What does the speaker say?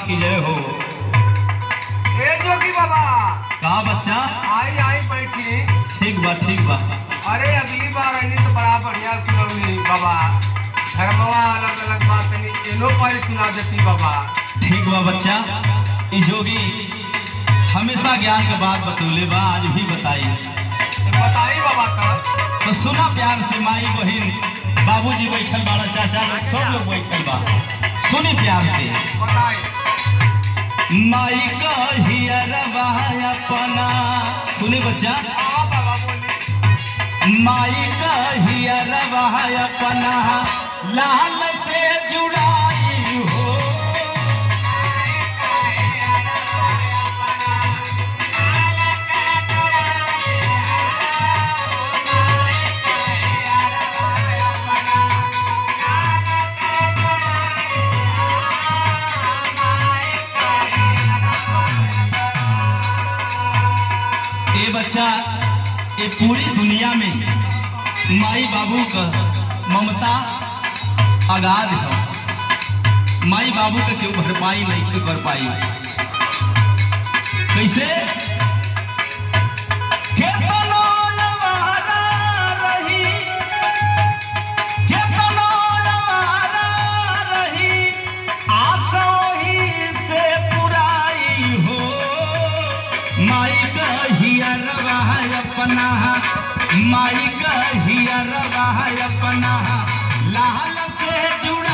की जय हो। ए जोगी बाबा कहा बच्चा? आई आई बैठी। ठीक बा ठीक बा। अरे अगली बार आनी तो बड़ा बढ़िया सुनौनी बाबा। धर्मवा अलग अलग बात नहीं एनो पर सुना देती बाबा। ठीक बा बच्चा। ई जोगी हमेशा ज्ञान के बात बतौले बा, आज भी बताई। बताई बाबा तो सुना प्यार से। माई बहन बाबूजी बैठल बाड़ा, चाचा लोग सब लोग बैठल बा, सुनी प्यार से। बताई माई कहियरवा अपना, सुनी बच्चा। बाबा बोली माई कहियरवा अपना लाल से जुड़ाई हो। ये बच्चा, ये पूरी दुनिया में माई बाबू का ममता अगाध है। माई बाबू का क्यों भरपाई नहीं क्यों कर पाई? कैसे? माई कहियरवा अपना, माई कहियरवा अपना लाल से जुड़